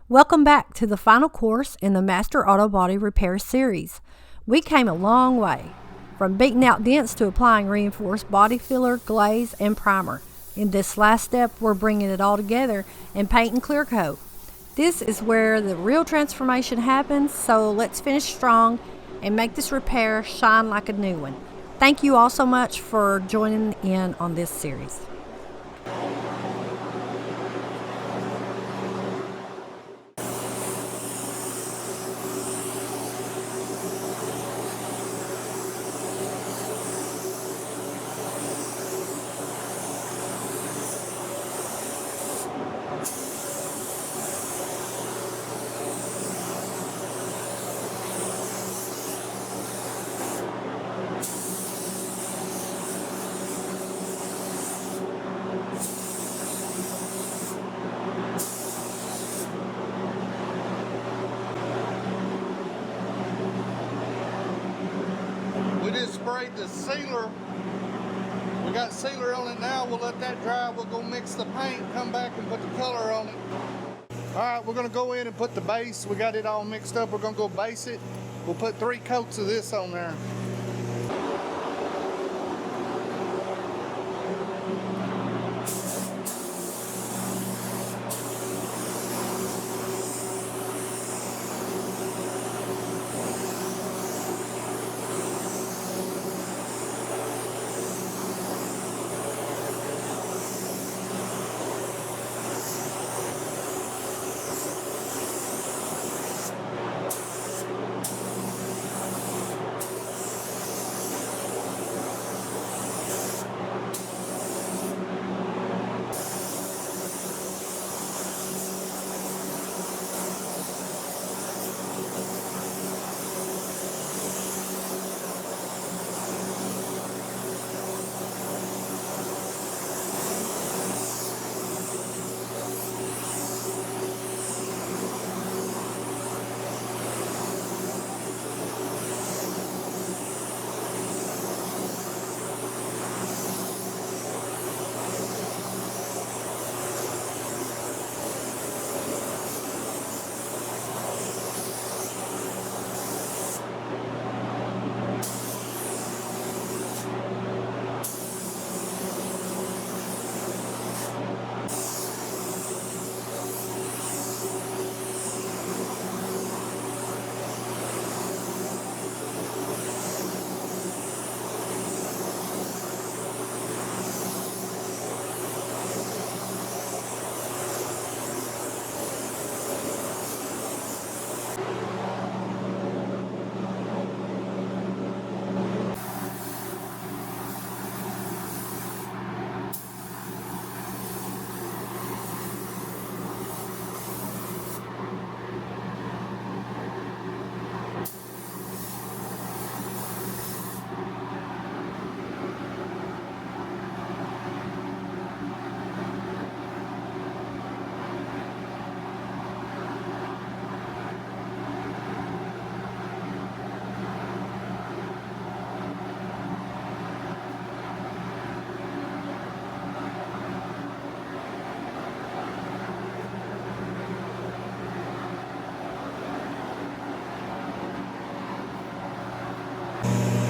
Welcome back to the final course in the Master Auto Body Repair series. We came a long way, from beating out dents to applying reinforced body filler, glaze, and primer. In this last step, we're bringing it all together and painting clear coat. This is where the real transformation happens, so let's finish strong and make this repair shine like a new one. Thank you all so much for joining in on this series. We just sprayed the sealer. We got sealer on it now. We'll let that dry. We'll go mix the paint, come back and put the color on it. All right, we're gonna go in and put the base. We got it all mixed up. We're gonna go base it. We'll put 3 coats of this on there.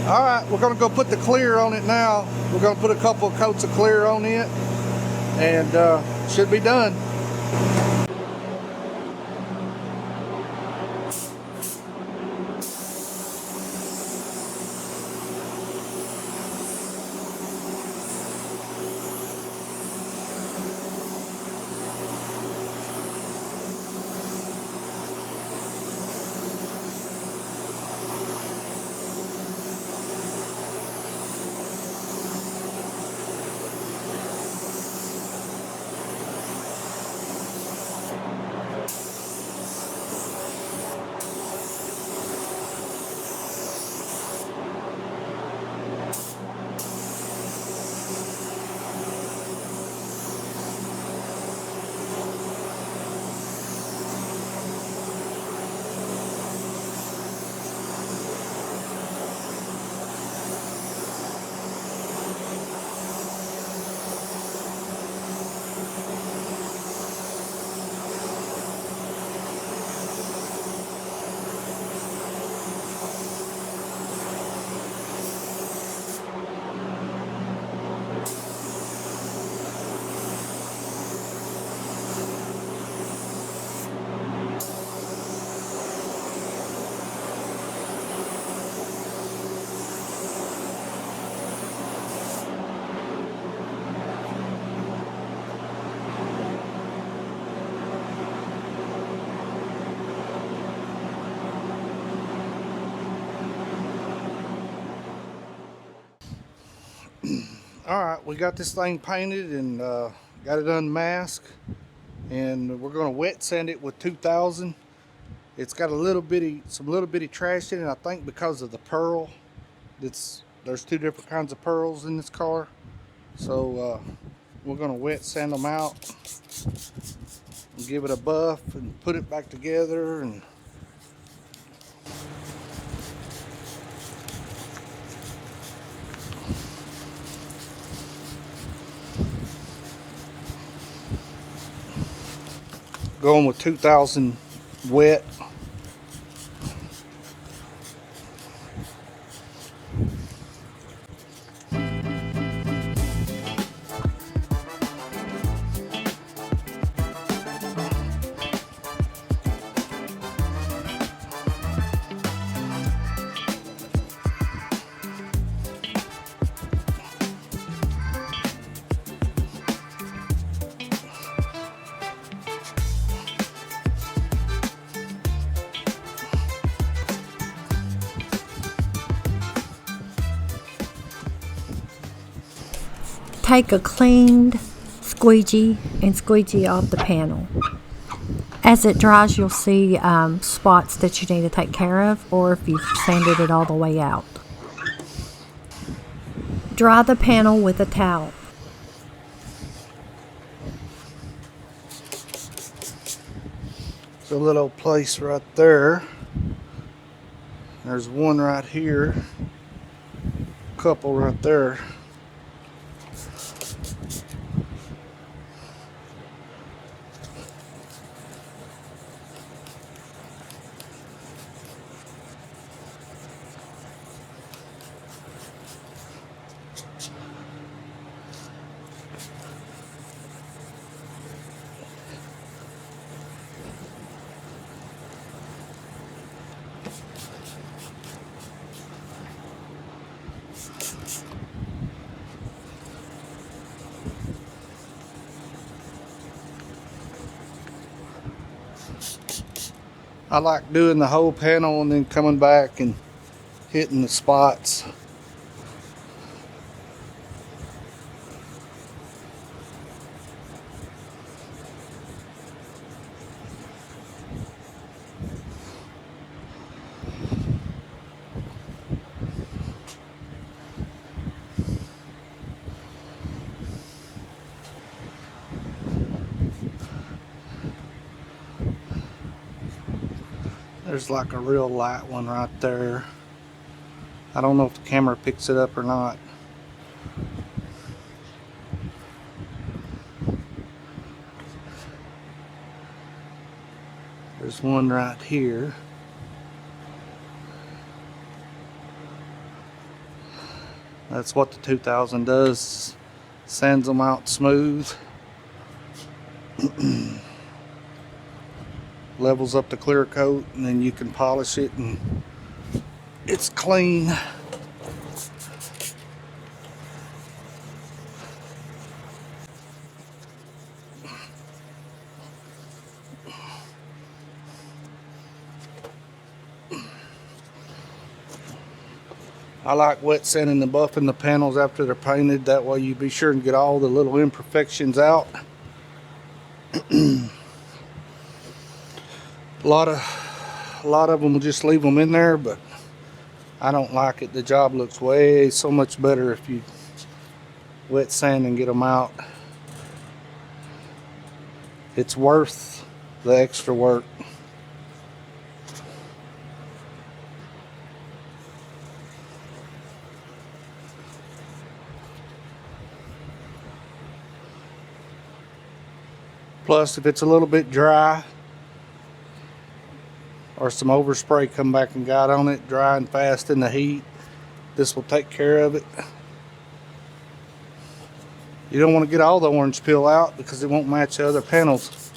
All right, we're gonna go put the clear on it now. We're gonna put a couple of coats of clear on it and should be done. Alright, we got this thing painted and got it unmasked, and we're going to wet sand it with 2000. It's got some little bitty trash in it, I think because of the pearl. There's two different kinds of pearls in this car. So we're going to wet sand them out and give it a buff and put it back together. And going with 2000 wet. Take a cleaned squeegee and squeegee off the panel. As it dries, you'll see spots that you need to take care of, or if you've sanded it all the way out. Dry the panel with a towel. There's a little place right there. There's one right here. A couple right there. I like doing the whole panel and then coming back and hitting the spots. There's like a real light one right there. I don't know if the camera picks it up or not. There's one right here. That's what the 2000 does. Sands them out smooth. Levels up the clear coat, and then you can polish it and it's clean. I like wet sanding and buffing the panels after they're painted. That way you be sure and get all the little imperfections out. A lot of them will just leave them in there, but I don't like it. The job looks way so much better if you wet sand and get them out. It's worth the extra work. Plus, if it's a little bit dry or some overspray come back and got on it, dry and fast in the heat, this will take care of it. You don't want to get all the orange peel out because it won't match the other panels.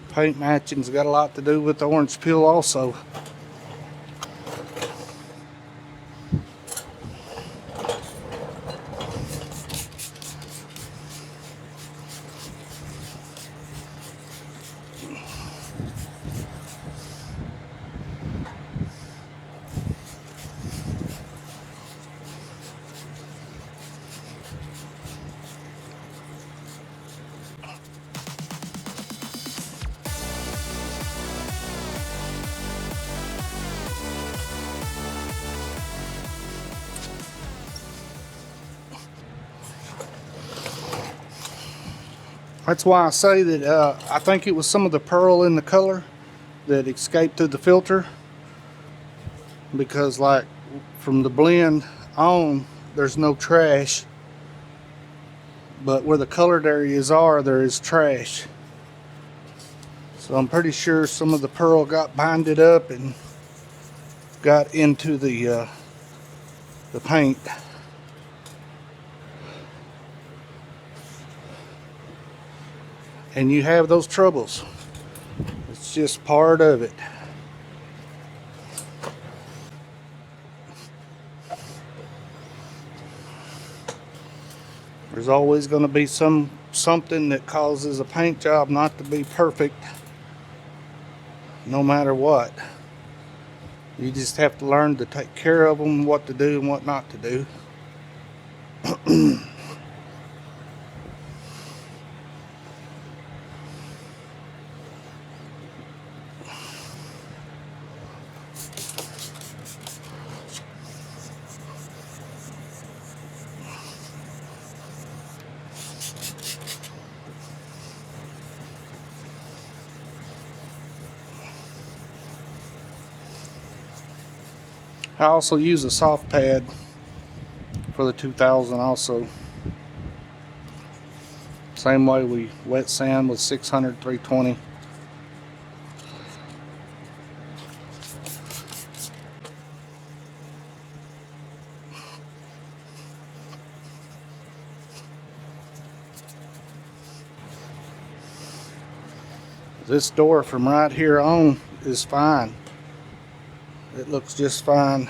Paint matching's got a lot to do with the orange peel also. That's why I say that I think it was some of the pearl in the color that escaped through the filter, because like from the blend on there's no trash, but where the colored areas are there is trash. So I'm pretty sure some of the pearl got binded up and got into the paint. And you have those troubles. It's just part of it. There's always going to be something that causes a paint job not to be perfect, no matter what. You just have to learn to take care of them, what to do and what not to do. I also use a soft pad for the 2000 also. Same way we wet sand with 600, 320. This door from right here on is fine. It looks just fine.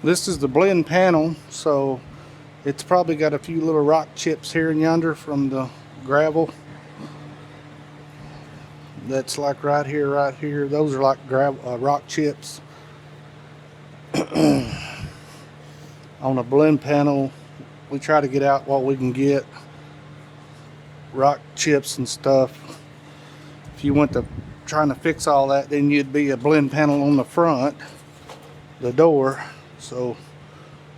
This is the blend panel, so it's probably got a few little rock chips here and yonder from the gravel. That's like right here, right here. Those are like rock chips. On a blend panel, we try to get out what we can get. Rock chips and stuff. If you went to trying to fix all that, then you'd be a blend panel on the front, the door. So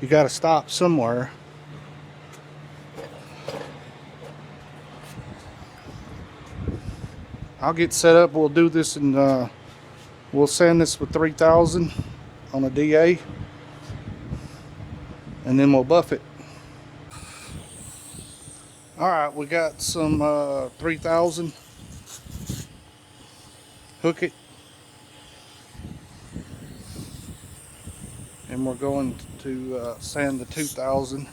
you got to stop somewhere. I'll get set up. We'll do this and we'll sand this with 3000 on a DA, and then we'll buff it. Alright, we got some 3000. Hook it. And we're going to sand the 2000.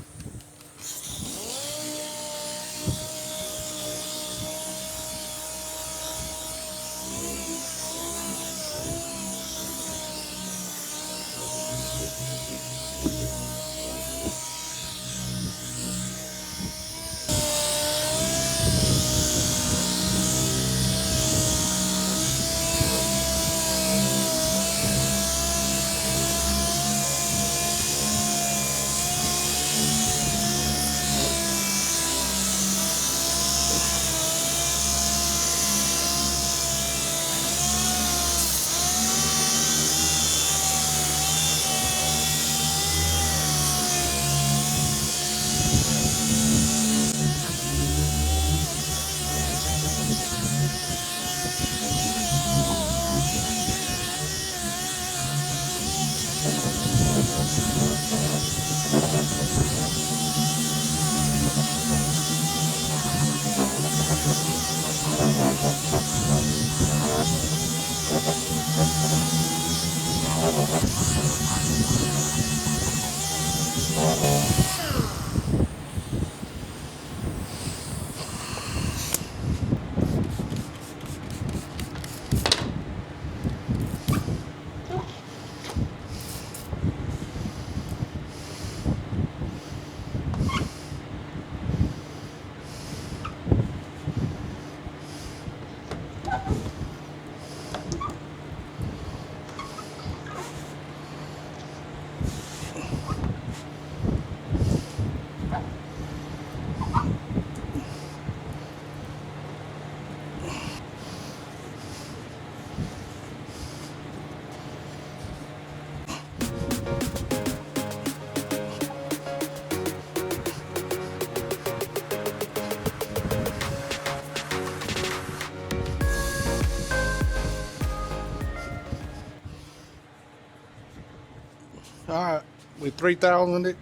We 3,000 it.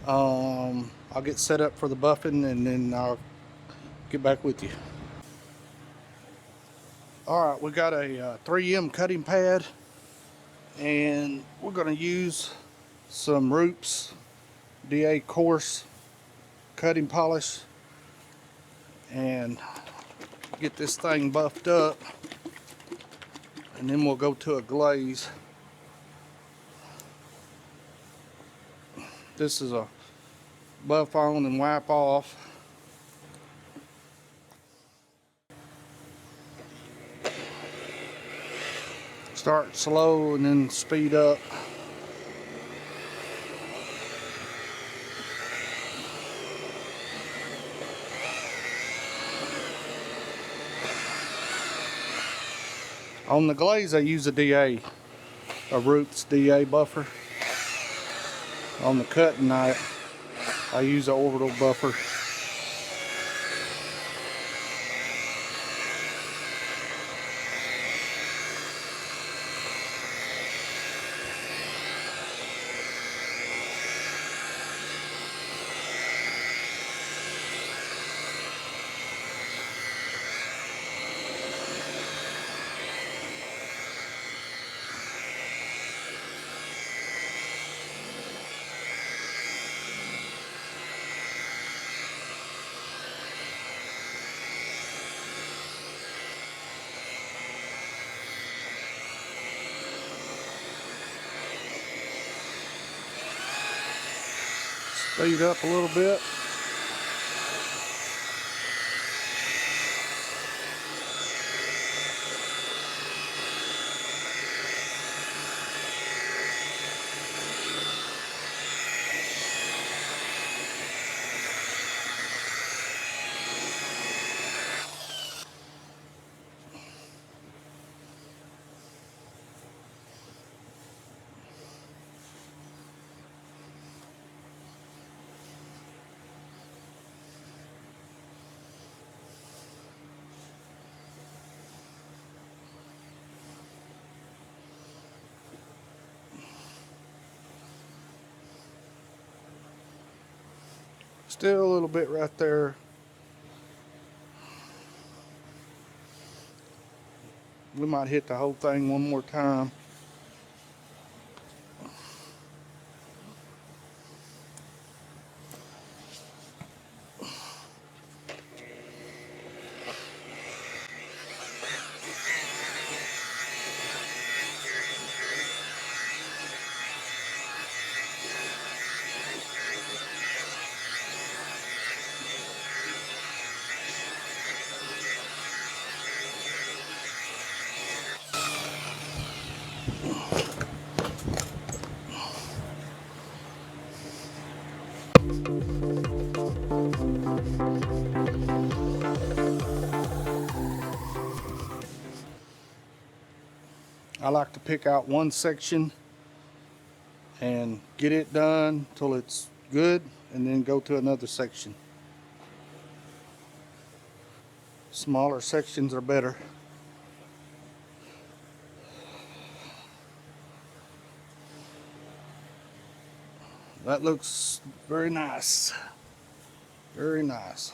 I'll get set up for the buffing and then I'll get back with you. Alright, we got a 3M cutting pad, and we're going to use some Roots DA coarse cutting polish and get this thing buffed up, and then we'll go to a glaze. This is a buff on and wipe off. Start slow and then speed up. On the glaze I use a DA, a Roots DA buffer. On the cutting I use an orbital buffer. Speed up a little bit. Still a little bit right there. We might hit the whole thing one more time. I like to pick out one section and get it done till it's good, and then go to another section. Smaller sections are better. That looks very nice. Very nice.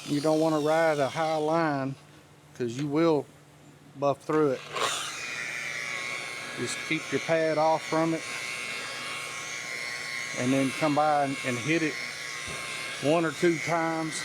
You don't want to ride a high line because you will buff through it. Just keep your pad off from it and then come by and hit it 1 or 2 times.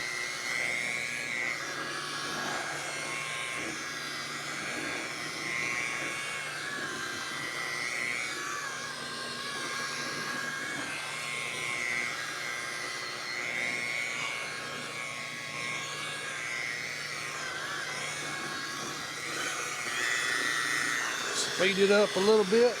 Speed it up a little bit.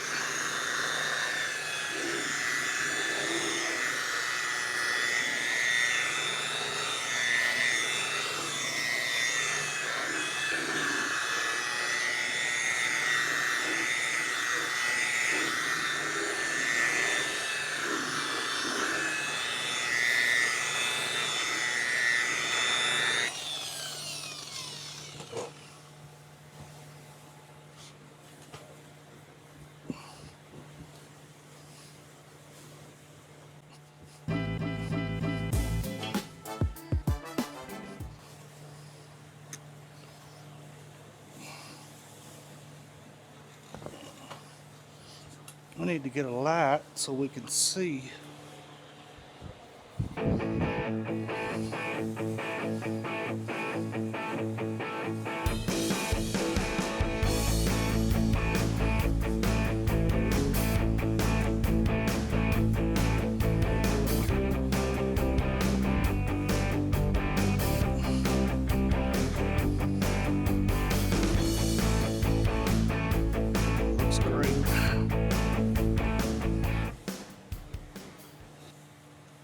We need to get a light so we can see. Looks great.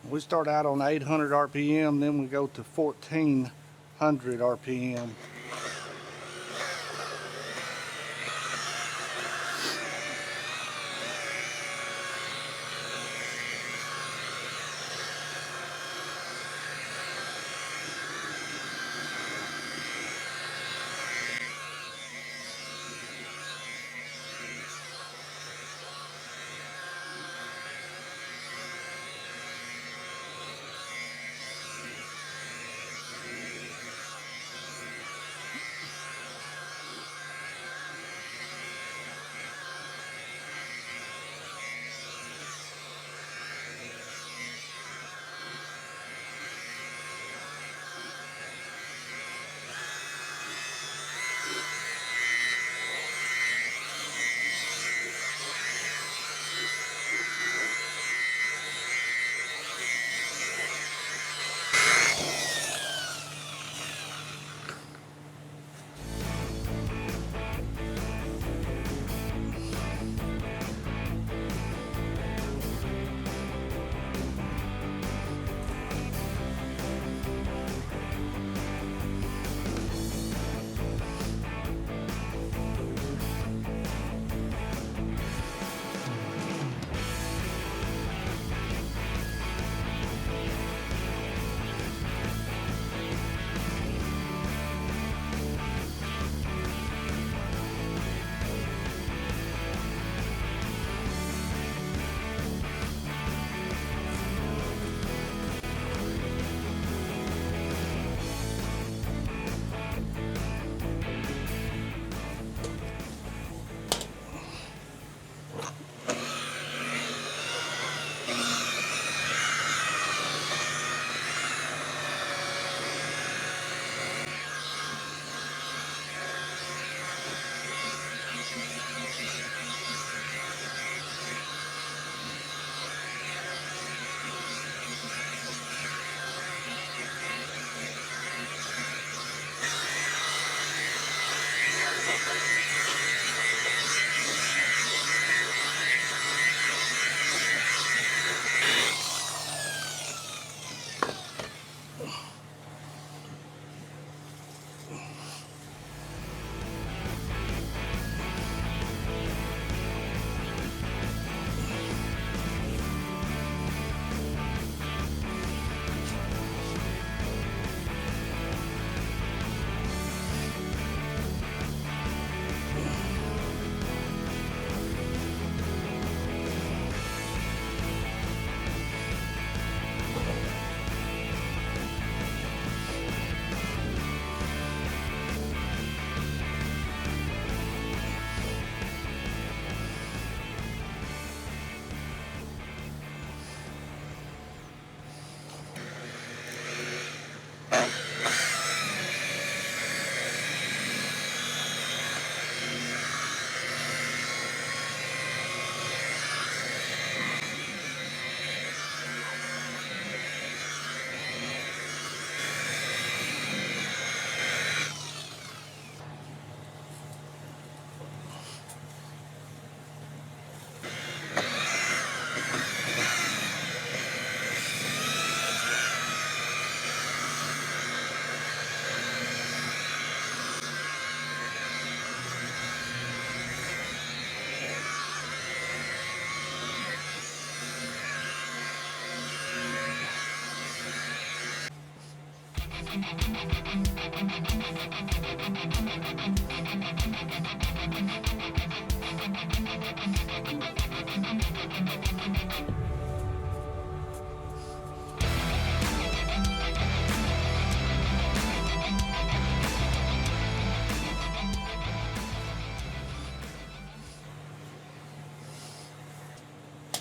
We start out on 800 RPM, then we go to 1400 RPM.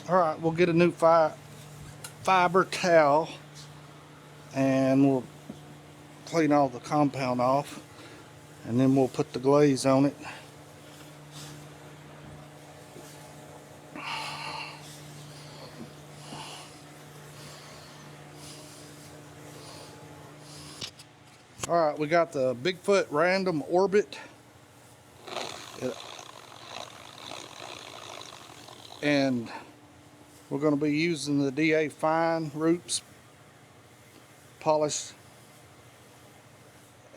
All right, we'll get a new fiber towel and we'll clean all the compound off, and then we'll put the glaze on it. All right, we got the Bigfoot Random Orbit. And we're going to be using the DA Fine Roots polish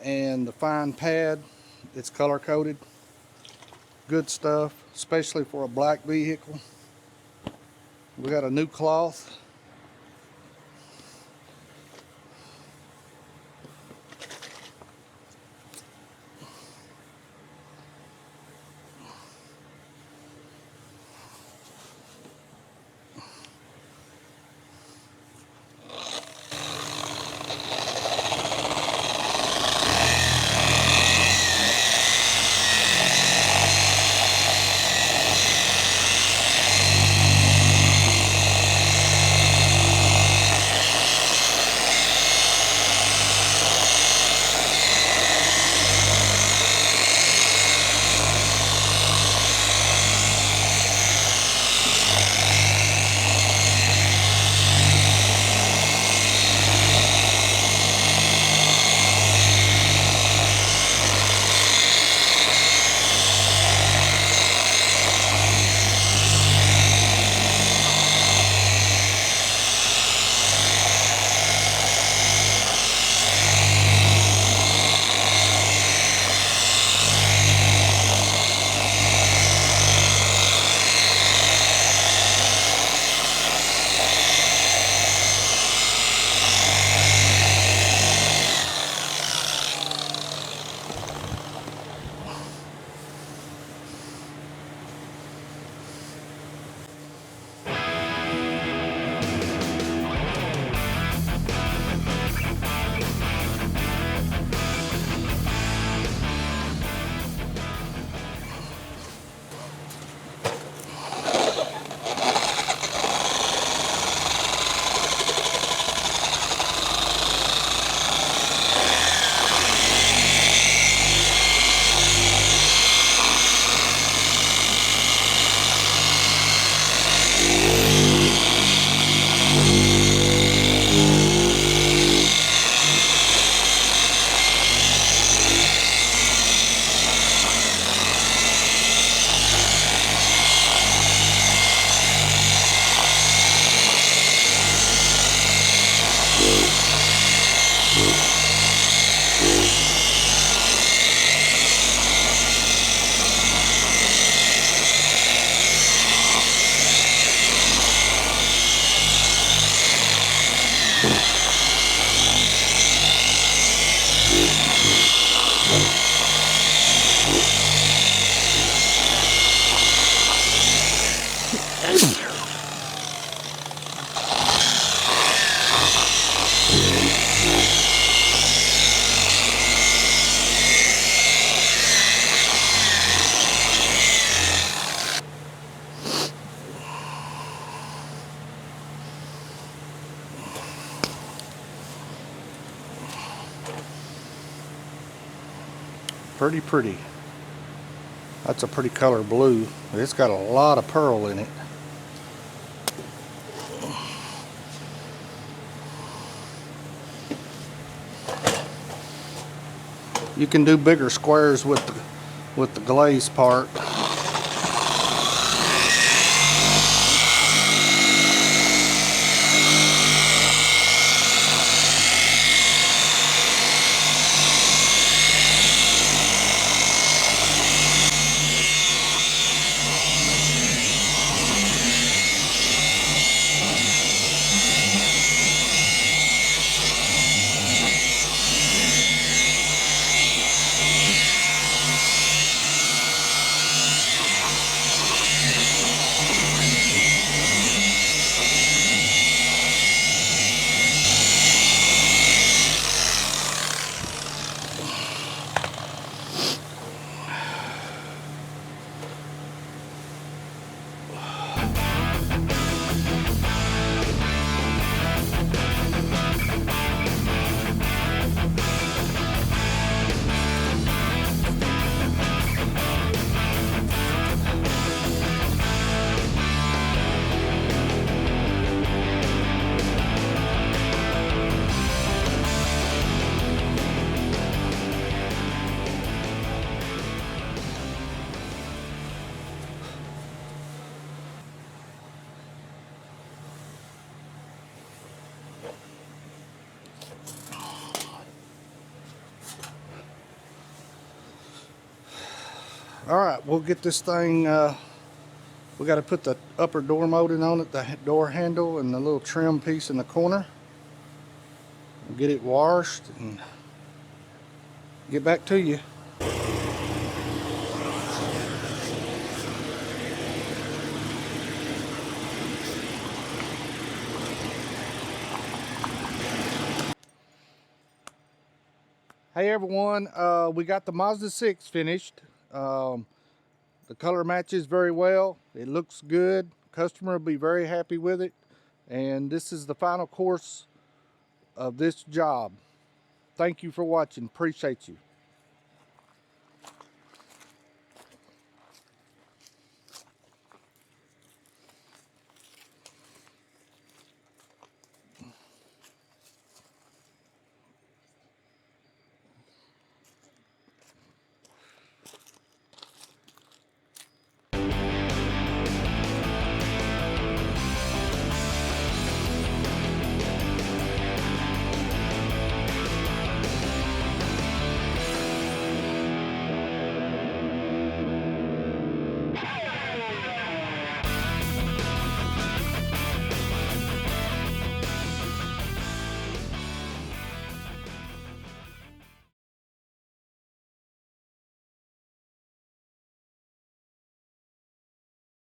and the fine pad. It's color coded. Good stuff, especially for a black vehicle. We got a new cloth. Pretty. That's a pretty color blue. It's got a lot of pearl in it. You can do bigger squares with the glaze part. All right, we'll get this thing, we got to put the upper door molding on it, the door handle and the little trim piece in the corner. We'll get it washed and get back to you. Hey everyone, we got the Mazda 6 finished. The color matches very well. It looks good. Customer will be very happy with it. And this is the final course of this job. Thank you for watching. Appreciate you.